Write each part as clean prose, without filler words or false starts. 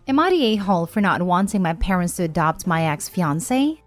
Am I the a-hole for not wanting my parents to adopt my ex-fiancé?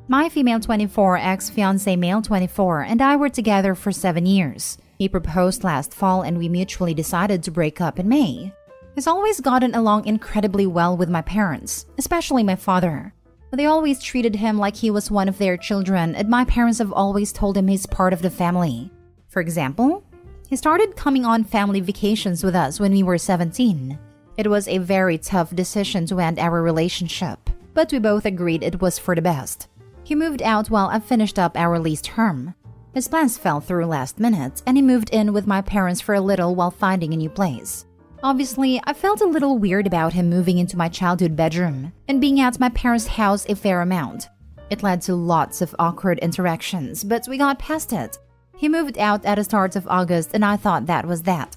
My female 24, ex-fiancé male 24, and I were together for 7 years. He proposed last fall and we mutually decided to break up in May. He's always gotten along incredibly well with my parents, especially my father. They always treated him like he was one of their children, and my parents have always told him he's part of the family. For example, he started coming on family vacations with us when we were 17. It was a very tough decision to end our relationship, but we both agreed it was for the best. He moved out while I finished up our lease term. His plans fell through last minute, and he moved in with my parents for a little while finding a new place. Obviously, I felt a little weird about him moving into my childhood bedroom and being at my parents' house a fair amount. It led to lots of awkward interactions, but we got past it. He moved out at the start of August and I thought that was that.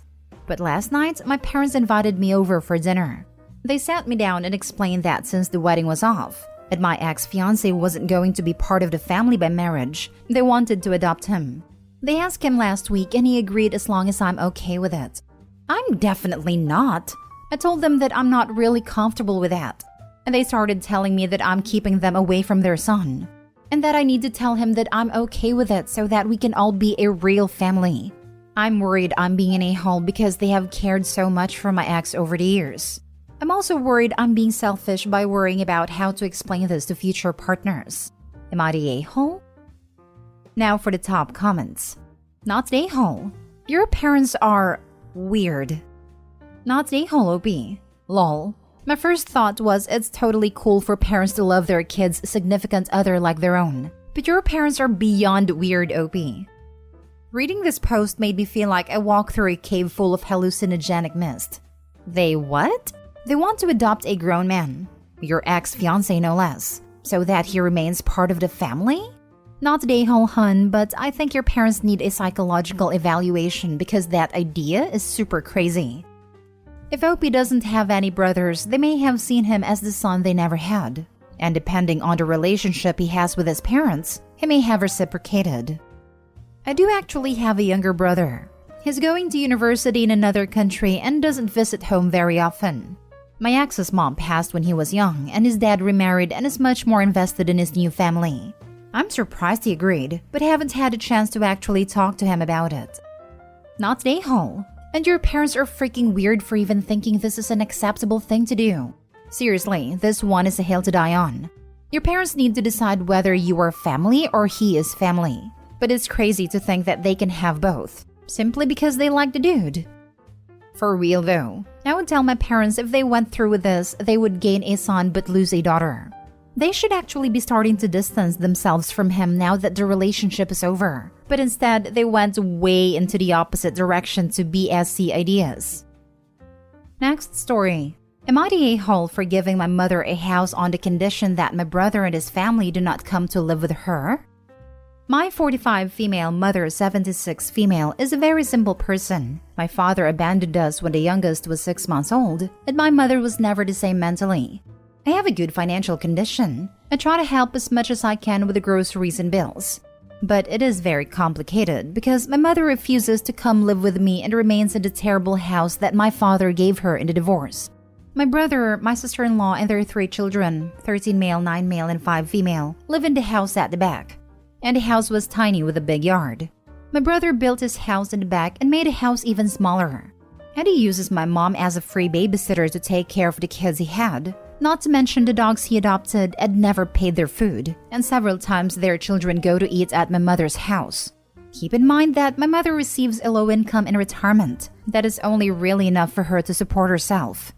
But last night, my parents invited me over for dinner. They sat me down and explained that since the wedding was off, and my ex-fiancé wasn't going to be part of the family by marriage, they wanted to adopt him. They asked him last week and he agreed as long as I'm okay with it. I'm definitely not. I told them that I'm not really comfortable with that. And they started telling me that I'm keeping them away from their son, and that I need to tell him that I'm okay with it so that we can all be a real family. I'm worried I'm being an a-hole because they have cared so much for my ex over the years. I'm also worried I'm being selfish by worrying about how to explain this to future partners. Am I the a-hole? Now for the top comments. Not the a-hole. Your parents are weird. Not the a-hole, OP. Lol. My first thought was it's totally cool for parents to love their kids' significant other like their own. But your parents are beyond weird, OP. Reading this post made me feel like I walked through a cave full of hallucinogenic mist. They what? They want to adopt a grown man, your ex-fiancé no less, so that he remains part of the family? Not the a-hole, hun, but I think your parents need a psychological evaluation because that idea is super crazy. If Opie doesn't have any brothers, they may have seen him as the son they never had. And depending on the relationship he has with his parents, he may have reciprocated. I do actually have a younger brother. He's going to university in another country and doesn't visit home very often. My ex's mom passed when he was young, and his dad remarried and is much more invested in his new family. I'm surprised he agreed, but haven't had a chance to actually talk to him about it. Not the a-hole. And your parents are freaking weird for even thinking this is an acceptable thing to do. Seriously, this one is a hill to die on. Your parents need to decide whether you are family or he is family. But it's crazy to think that they can have both, simply because they like the dude. For real though, I would tell my parents if they went through with this, they would gain a son but lose a daughter. They should actually be starting to distance themselves from him now that the relationship is over. But instead, they went way into the opposite direction to BSC ideas. Next story. Am I the a-hole for giving my mother a house on the condition that my brother and his family do not come to live with her? My 45 female mother, 76 female, is a very simple person. My father abandoned us when the youngest was 6 months old, and my mother was never the same mentally. I have a good financial condition. I try to help as much as I can with the groceries and bills. But it is very complicated because my mother refuses to come live with me and remains in the terrible house that my father gave her in the divorce. My brother, my sister-in-law, and their 3 children, 13 male, 9 male, and 5 female, live in the house at the back. And the house was tiny with a big yard. My brother built his house in the back and made the house even smaller. And he uses my mom as a free babysitter to take care of the kids he had. Not to mention the dogs he adopted and never paid their food, and several times their children go to eat at my mother's house. Keep in mind that my mother receives a low income in retirement. That is only really enough for her to support herself.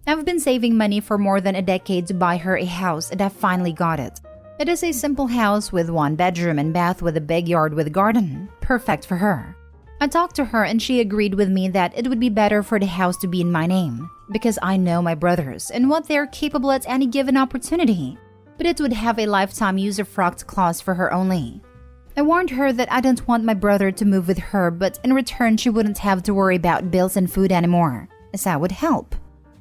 I've been saving money for more than a decade to buy her a house and I finally got it. It is a simple house with 1 bedroom and bath with a big yard with a garden. Perfect for her. I talked to her and she agreed with me that it would be better for the house to be in my name because I know my brothers and what they are capable at any given opportunity. But it would have a lifetime usufruct clause for her only. I warned her that I didn't want my brother to move with her, but in return she wouldn't have to worry about bills and food anymore, as I would help.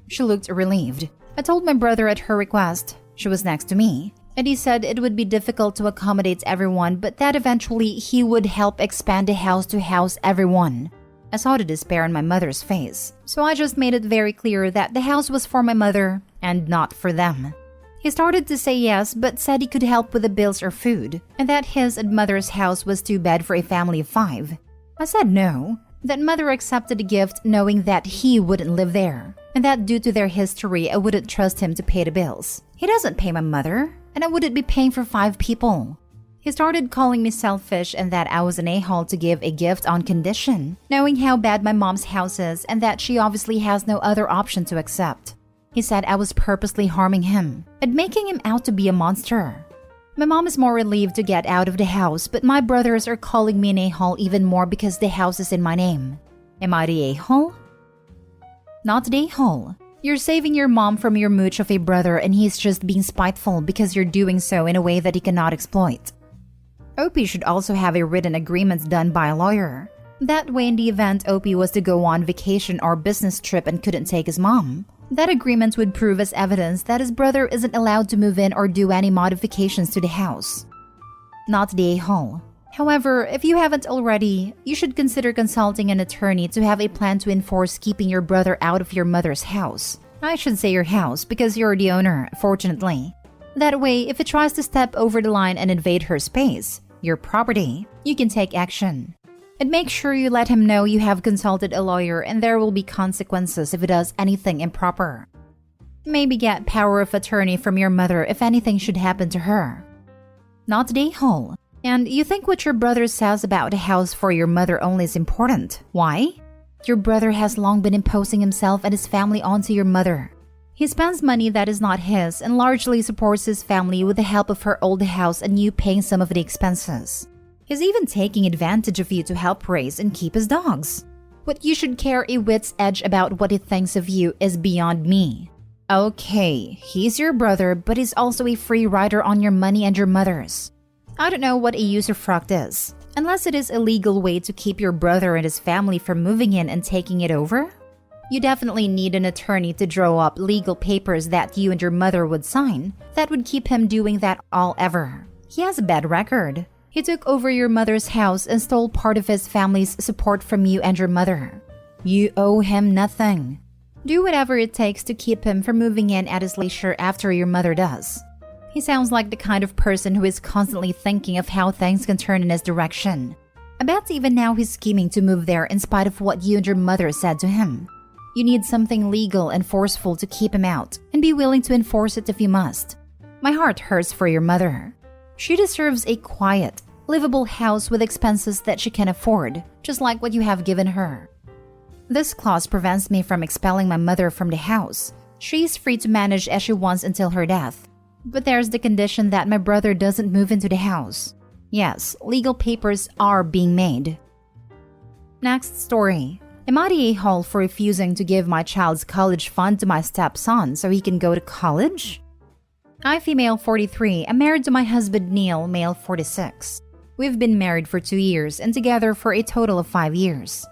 She looked relieved. I told my brother at her request. She was next to me. And he said it would be difficult to accommodate everyone, but that eventually he would help expand the house to house everyone. I saw the despair on my mother's face, so I just made it very clear that the house was for my mother, and not for them. He started to say yes, but said he could help with the bills or food, and that his and mother's house was too bad for a family of 5. I said no, that mother accepted the gift knowing that he wouldn't live there, and that due to their history I wouldn't trust him to pay the bills. He doesn't pay my mother, and I wouldn't be paying for 5 people. He started calling me selfish and that I was an a-hole to give a gift on condition, knowing how bad my mom's house is and that she obviously has no other option to accept. He said I was purposely harming him and making him out to be a monster. My mom is more relieved to get out of the house, but my brothers are calling me an a-hole even more because the house is in my name. Am I the a-hole? Not the a-hole. You're saving your mom from your mooch of a brother and he's just being spiteful because you're doing so in a way that he cannot exploit. Opie should also have a written agreement done by a lawyer. That way in the event Opie was to go on vacation or business trip and couldn't take his mom, that agreement would prove as evidence that his brother isn't allowed to move in or do any modifications to the house. Not the a-hole. However, if you haven't already, you should consider consulting an attorney to have a plan to enforce keeping your brother out of your mother's house. I should say your house because you're the owner, fortunately. That way, if it tries to step over the line and invade her space, your property, you can take action. And make sure you let him know you have consulted a lawyer and there will be consequences if he does anything improper. Maybe get power of attorney from your mother if anything should happen to her. Not the a-hole. And you think what your brother says about the house for your mother only is important. Why? Your brother has long been imposing himself and his family onto your mother. He spends money that is not his and largely supports his family with the help of her old house and you paying some of the expenses. He's even taking advantage of you to help raise and keep his dogs. What you should care a wit's edge about what he thinks of you is beyond me. Okay, he's your brother, but he's also a free rider on your money and your mother's. I don't know what a usufruct is, unless it is a legal way to keep your brother and his family from moving in and taking it over. You definitely need an attorney to draw up legal papers that you and your mother would sign that would keep him doing that all ever. He has a bad record. He took over your mother's house and stole part of his family's support from you and your mother. You owe him nothing. Do whatever it takes to keep him from moving in at his leisure after your mother does. He sounds like the kind of person who is constantly thinking of how things can turn in his direction. I bet even now he's scheming to move there in spite of what you and your mother said to him. You need something legal and forceful to keep him out, and be willing to enforce it if you must. My heart hurts for your mother. She deserves a quiet, livable house with expenses that she can afford, just like what you have given her. This clause prevents me from expelling my mother from the house. She is free to manage as she wants until her death. But there's the condition that my brother doesn't move into the house. Yes, legal papers are being made. Next story. Am I the a-hole for refusing to give my child's college fund to my stepson so he can go to college? I, female 43, am married to my husband Neil, male 46. We've been married for 2 years and together for a total of 5 years.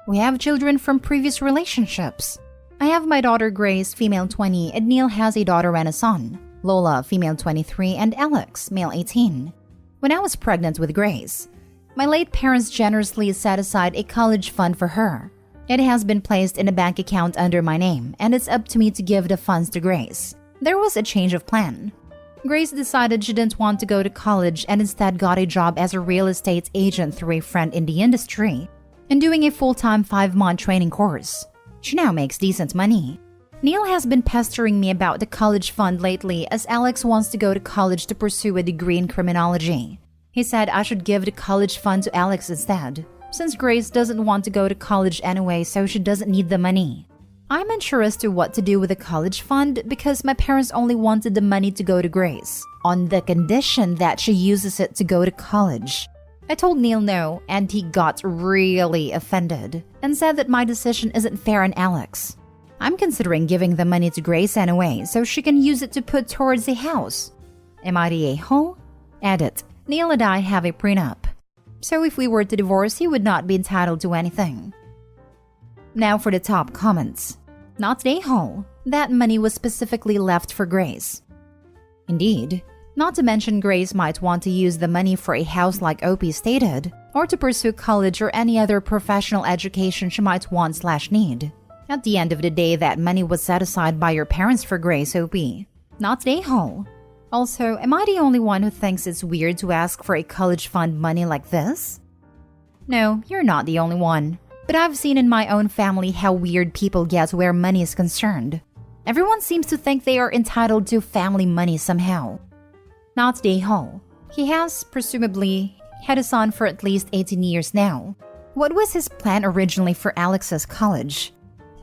We have children from previous relationships. I have my daughter Grace, female 20, and Neil has a daughter and a son, Lola, female 23, and Alex, male 18. When I was pregnant with Grace, my late parents generously set aside a college fund for her. It has been placed in a bank account under my name, and it's up to me to give the funds to Grace. There was a change of plan. Grace decided she didn't want to go to college and instead got a job as a real estate agent through a friend in the industry and doing a full-time 5-month training course. She now makes decent money. Neil has been pestering me about the college fund lately as Alex wants to go to college to pursue a degree in criminology. He said I should give the college fund to Alex instead, since Grace doesn't want to go to college anyway, so she doesn't need the money. I'm unsure as to what to do with the college fund because my parents only wanted the money to go to Grace, on the condition that she uses it to go to college. I told Neil no, and he got really offended and said that my decision isn't fair on Alex. I'm considering giving the money to Grace anyway, so she can use it to put towards a house. Am I the a-hole? Edit. Neil and I have a prenup. So if we were to divorce, he would not be entitled to anything. Now for the top comments. Not the a-hole. That money was specifically left for Grace. Indeed. Not to mention Grace might want to use the money for a house like Opie stated, or to pursue college or any other professional education she might want/need. At the end of the day, that money was set aside by your parents for Grace OP, not a-hole. Also, am I the only one who thinks it's weird to ask for a college fund money like this? No, you're not the only one. But I've seen in my own family how weird people get where money is concerned. Everyone seems to think they are entitled to family money somehow. Not a-hole. He has, presumably, had a son for at least 18 years now. What was his plan originally for Alex's college?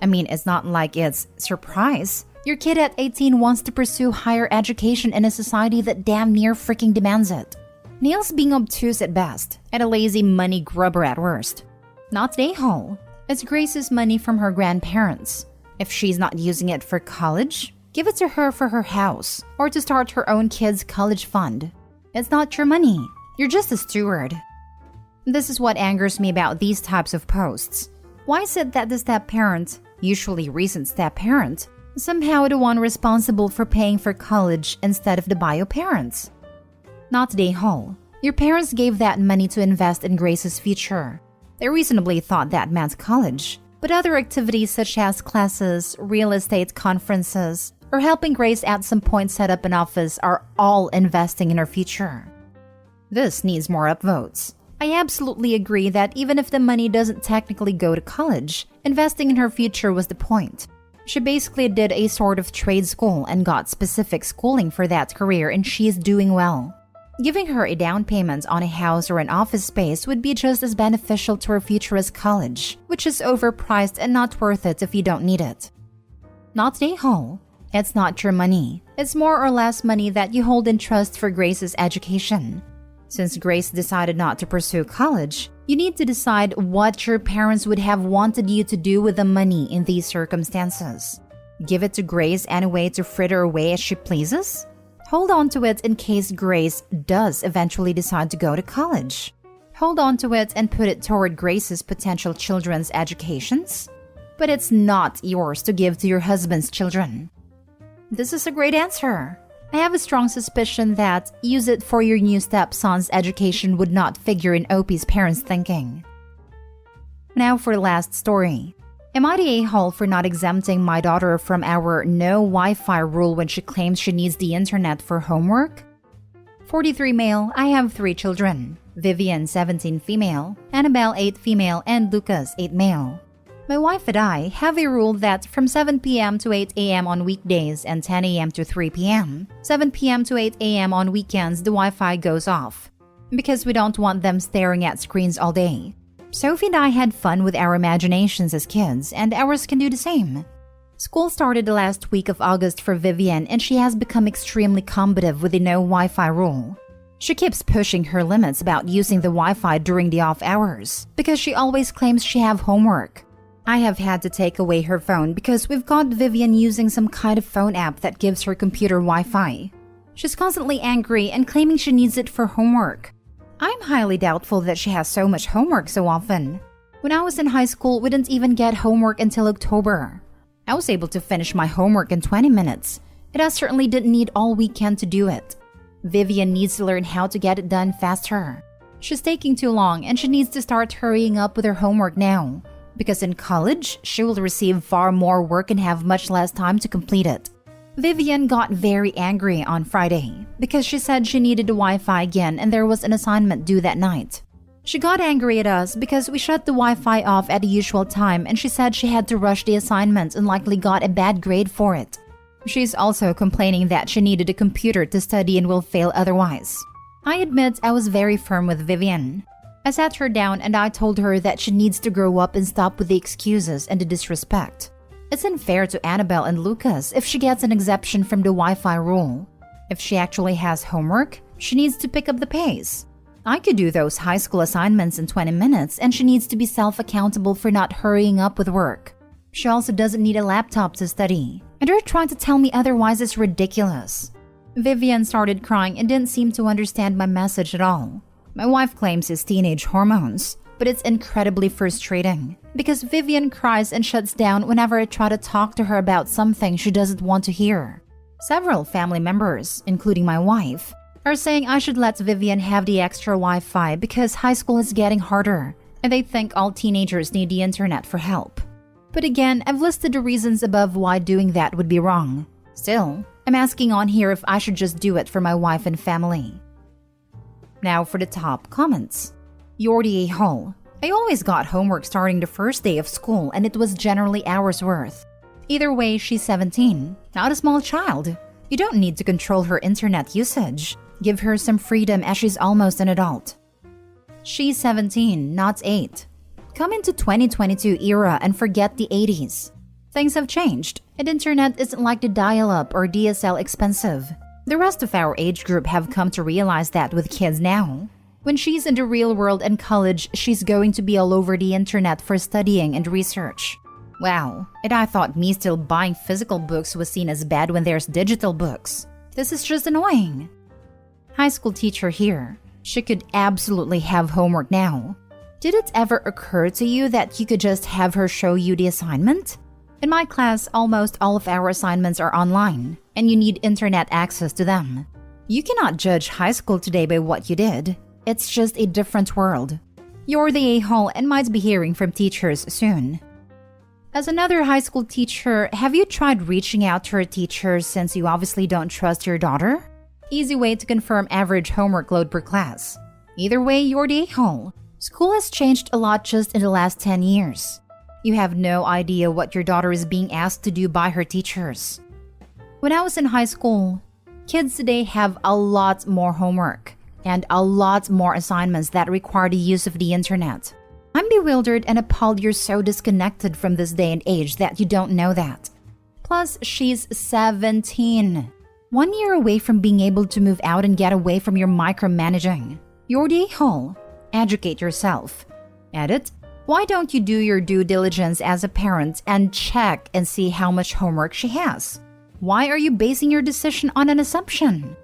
I mean, it's not like it's surprise. Your kid at 18 wants to pursue higher education in a society that damn near freaking demands it. Neil's being obtuse at best, and a lazy money grubber at worst. Not a-hole. It's Grace's money from her grandparents. If she's not using it for college, give it to her for her house, or to start her own kid's college fund. It's not your money. You're just a steward. This is what angers me about these types of posts. Why is it that the step-parent, usually recent step-parent, somehow the one responsible for paying for college instead of the bio parents? Not a-hole. Your parents gave that money to invest in Grace's future. They reasonably thought that meant college, but other activities such as classes, real estate conferences, or helping Grace at some point set up an office are all investing in her future. This needs more upvotes. I absolutely agree that even if the money doesn't technically go to college, investing in her future was the point. She basically did a sort of trade school and got specific schooling for that career, and she's doing well. Giving her a down payment on a house or an office space would be just as beneficial to her future as college, which is overpriced and not worth it if you don't need it. Not a-hole. It's not your money. It's more or less money that you hold in trust for Grace's education. Since Grace decided not to pursue college, you need to decide what your parents would have wanted you to do with the money in these circumstances. Give it to Grace anyway to fritter away as she pleases? Hold on to it in case Grace does eventually decide to go to college. Hold on to it and put it toward Grace's potential children's educations? But it's not yours to give to your husband's children. This is a great answer. I have a strong suspicion that use it for your new stepson's education would not figure in OP's parents' thinking. Now for the last story. Am I the a-hole for not exempting my daughter from our no Wi-Fi rule when she claims she needs the internet for homework? 43 male, I have 3 children. Vivian, 17 female, Annabelle, 8 female, and Lucas, 8 male. My wife and I have a rule that from 7 p.m. to 8 a.m. on weekdays and 10 a.m. to 3 p.m., 7 p.m. to 8 a.m. on weekends, the Wi-Fi goes off. Because we don't want them staring at screens all day. Sophie and I had fun with our imaginations as kids, and ours can do the same. School started the last week of August for Vivian, and she has become extremely combative with the no Wi-Fi rule. She keeps pushing her limits about using the Wi-Fi during the off hours, because she always claims she have homework. I have had to take away her phone because we've got Vivian using some kind of phone app that gives her computer Wi-Fi. She's constantly angry and claiming she needs it for homework. I'm highly doubtful that she has so much homework so often. When I was in high school, we didn't even get homework until October. I was able to finish my homework in 20 minutes, and I certainly didn't need all weekend to do it. Vivian needs to learn how to get it done faster. She's taking too long, and she needs to start hurrying up with her homework now. Because in college, she will receive far more work and have much less time to complete it. Vivian got very angry on Friday because she said she needed the Wi-Fi again and there was an assignment due that night. She got angry at us because we shut the Wi-Fi off at the usual time, and she said she had to rush the assignment and likely got a bad grade for it. She's also complaining that she needed a computer to study and will fail otherwise. I admit I was very firm with Vivian. I sat her down and I told her that she needs to grow up and stop with the excuses and the disrespect. It's unfair to Annabelle and Lucas if she gets an exemption from the Wi-Fi rule. If she actually has homework, she needs to pick up the pace. I could do those high school assignments in 20 minutes, and she needs to be self-accountable for not hurrying up with work. She also doesn't need a laptop to study, and her trying to tell me otherwise is ridiculous. Vivian started crying and didn't seem to understand my message at all. My wife claims it's teenage hormones, but it's incredibly frustrating because Vivian cries and shuts down whenever I try to talk to her about something she doesn't want to hear. Several family members, including my wife, are saying I should let Vivian have the extra Wi-Fi because high school is getting harder, and they think all teenagers need the internet for help. But again, I've listed the reasons above why doing that would be wrong. Still, I'm asking on here if I should just do it for my wife and family. Now for the top comments. You're the a-hole. I always got homework starting the first day of school and it was generally hours worth. Either way, she's 17, not a small child. You don't need to control her internet usage. Give her some freedom as she's almost an adult. She's 17, not 8. Come into 2022 era and forget the 80s. Things have changed, and internet isn't like the dial-up or DSL expensive. The rest of our age group have come to realize that with kids now. When she's in the real world and college, she's going to be all over the internet for studying and research. Wow, and I thought me still buying physical books was seen as bad when there's digital books. This is just annoying. High school teacher here. She could absolutely have homework now. Did it ever occur to you that you could just have her show you the assignment? In my class, almost all of our assignments are online, and you need internet access to them. You cannot judge high school today by what you did. It's just a different world. You're the a-hole and might be hearing from teachers soon. As another high school teacher, have you tried reaching out to her teachers since you obviously don't trust your daughter? Easy way to confirm average homework load per class. Either way, you're the a-hole. School has changed a lot just in the last 10 years. You have no idea what your daughter is being asked to do by her teachers. When I was in high school, kids today have a lot more homework and a lot more assignments that require the use of the internet. I'm bewildered and appalled you're so disconnected from this day and age that you don't know that. Plus, she's 17. 1 year away from being able to move out and get away from your micromanaging. You're the a-hole. Educate yourself. Edit. Why don't you do your due diligence as a parent and check and see how much homework she has? Why are you basing your decision on an assumption?